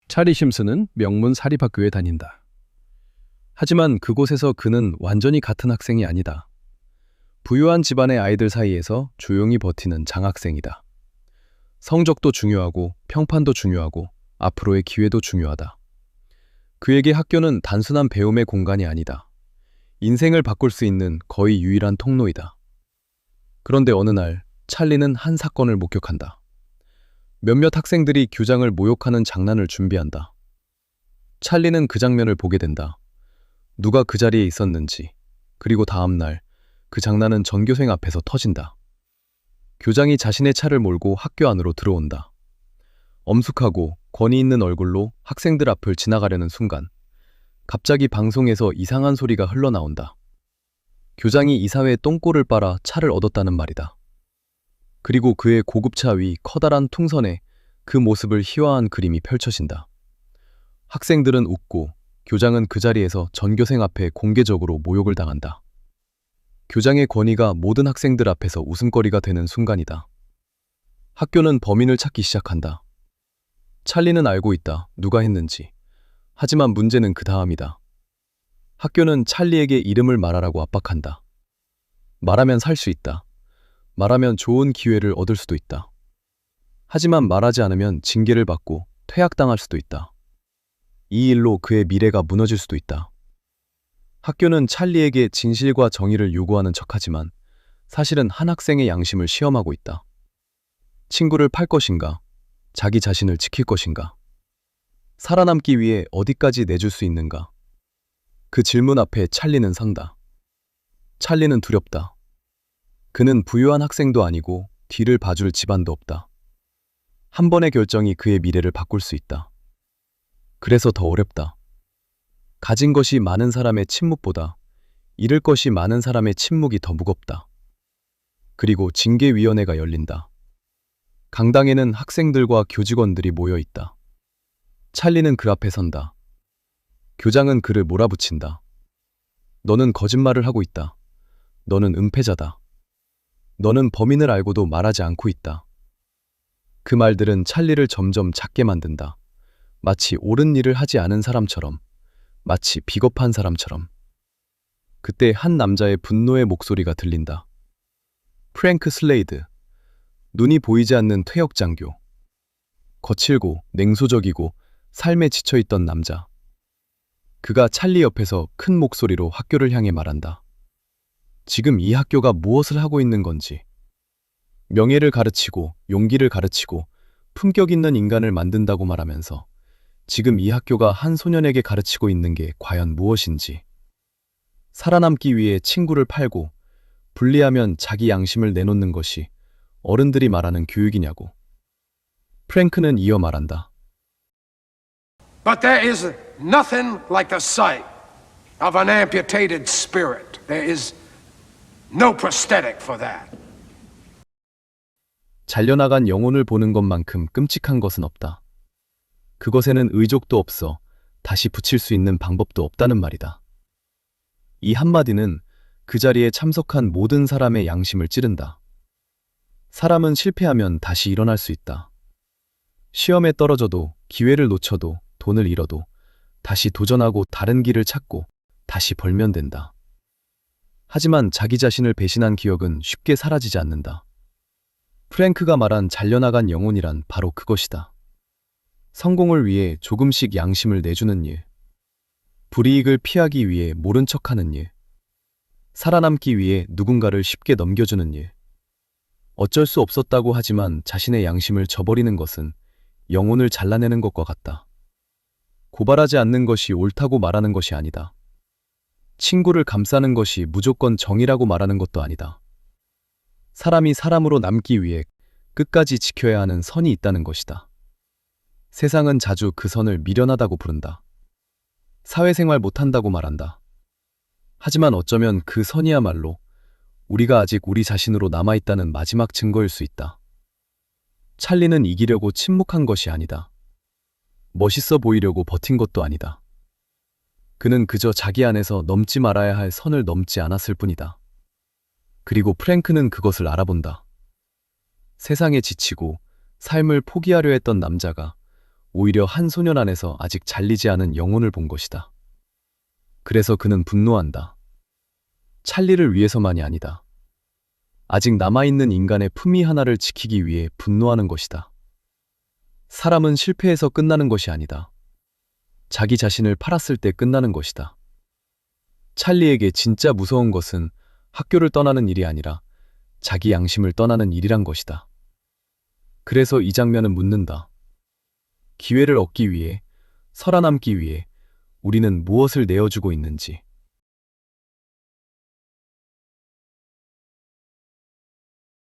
찰리 심슨은 명문 사립학교에 다닌다. 하지만 그곳에서 그는 완전히 같은 학생이 아니다. 부유한 집안의 아이들 사이에서 조용히 버티는 장학생이다. 성적도 중요하고 평판도 중요하고 앞으로의 기회도 중요하다. 그에게 학교는 단순한 배움의 공간이 아니다. 인생을 바꿀 수 있는 거의 유일한 통로이다. 그런데 어느 날 찰리는 한 사건을 목격한다. 몇몇 학생들이 교장을 모욕하는 장난을 준비한다. 찰리는 그 장면을 보게 된다. 누가 그 자리에 있었는지, 그리고 다음 날 그 장난은 전교생 앞에서 터진다. 교장이 자신의 차를 몰고 학교 안으로 들어온다. 엄숙하고 권위 있는 얼굴로 학생들 앞을 지나가려는 순간 갑자기 방송에서 이상한 소리가 흘러나온다. 교장이 이사회에 똥꼬를 빨아 차를 얻었다는 말이다. 그리고 그의 고급차 위 커다란 풍선에 그 모습을 희화한 그림이 펼쳐진다. 학생들은 웃고 교장은 그 자리에서 전교생 앞에 공개적으로 모욕을 당한다. 교장의 권위가 모든 학생들 앞에서 웃음거리가 되는 순간이다. 학교는 범인을 찾기 시작한다. 찰리는 알고 있다. 누가 했는지. 하지만 문제는 그 다음이다. 학교는 찰리에게 이름을 말하라고 압박한다. 말하면 살 수 있다. 말하면 좋은 기회를 얻을 수도 있다. 하지만 말하지 않으면 징계를 받고 퇴학당할 수도 있다. 이 일로 그의 미래가 무너질 수도 있다. 학교는 찰리에게 진실과 정의를 요구하는 척하지만 사실은 한 학생의 양심을 시험하고 있다. 친구를 팔 것인가? 자기 자신을 지킬 것인가? 살아남기 위해 어디까지 내줄 수 있는가? 그 질문 앞에 찰리는 선다. 찰리는 두렵다. 그는 부유한 학생도 아니고 뒤를 봐줄 집안도 없다. 한 번의 결정이 그의 미래를 바꿀 수 있다. 그래서 더 어렵다. 가진 것이 많은 사람의 침묵보다 잃을 것이 많은 사람의 침묵이 더 무겁다. 그리고 징계위원회가 열린다. 강당에는 학생들과 교직원들이 모여 있다. 찰리는 그 앞에 선다. 교장은 그를 몰아붙인다. 너는 거짓말을 하고 있다. 너는 은폐자다. 너는 범인을 알고도 말하지 않고 있다. 그 말들은 찰리를 점점 작게 만든다. 마치 옳은 일을 하지 않은 사람처럼, 마치 비겁한 사람처럼. 그때 한 남자의 분노의 목소리가 들린다. 프랭크 슬레이드. 눈이 보이지 않는 퇴역장교. 거칠고 냉소적이고 삶에 지쳐있던 남자. 그가 찰리 옆에서 큰 목소리로 학교를 향해 말한다. 지금 이 학교가 무엇을 하고 있는 건지. 명예를 가르치고 용기를 가르치고 품격 있는 인간을 만든다고 말하면서 지금 이 학교가 한 소년에게 가르치고 있는 게 과연 무엇인지. 살아남기 위해 친구를 팔고 불리하면 자기 양심을 내놓는 것이 어른들이 말하는 교육이냐고. 프랭크는 이어 말한다. But there is nothing like the sight of an amputated spirit. There is no prosthetic for that. 잘려나간 영혼을 보는 것만큼 끔찍한 것은 없다. 그것에는 의족도 없어 다시 붙일 수 있는 방법도 없다는 말이다. 이 한마디는 그 자리에 참석한 모든 사람의 양심을 찌른다. 사람은 실패하면 다시 일어날 수 있다. 시험에 떨어져도, 기회를 놓쳐도, 돈을 잃어도 다시 도전하고 다른 길을 찾고 다시 벌면 된다. 하지만 자기 자신을 배신한 기억은 쉽게 사라지지 않는다. 프랭크가 말한 잘려나간 영혼이란 바로 그것이다. 성공을 위해 조금씩 양심을 내주는 일, 불이익을 피하기 위해 모른 척하는 일, 살아남기 위해 누군가를 쉽게 넘겨주는 일. 어쩔 수 없었다고 하지만 자신의 양심을 저버리는 것은 영혼을 잘라내는 것과 같다. 고발하지 않는 것이 옳다고 말하는 것이 아니다. 친구를 감싸는 것이 무조건 정의라고 말하는 것도 아니다. 사람이 사람으로 남기 위해 끝까지 지켜야 하는 선이 있다는 것이다. 세상은 자주 그 선을 미련하다고 부른다. 사회생활 못한다고 말한다. 하지만 어쩌면 그 선이야말로 우리가 아직 우리 자신으로 남아있다는 마지막 증거일 수 있다. 찰리는 이기려고 침묵한 것이 아니다. 멋있어 보이려고 버틴 것도 아니다. 그는 그저 자기 안에서 넘지 말아야 할 선을 넘지 않았을 뿐이다. 그리고 프랭크는 그것을 알아본다. 세상에 지치고 삶을 포기하려 했던 남자가 오히려 한 소년 안에서 아직 잘리지 않은 영혼을 본 것이다. 그래서 그는 분노한다. 찰리를 위해서만이 아니다. 아직 남아있는 인간의 품위 하나를 지키기 위해 분노하는 것이다. 사람은 실패해서 끝나는 것이 아니다. 자기 자신을 팔았을 때 끝나는 것이다. 찰리에게 진짜 무서운 것은 학교를 떠나는 일이 아니라 자기 양심을 떠나는 일이란 것이다. 그래서 이 장면은 묻는다. 기회를 얻기 위해, 살아남기 위해 우리는 무엇을 내어주고 있는지.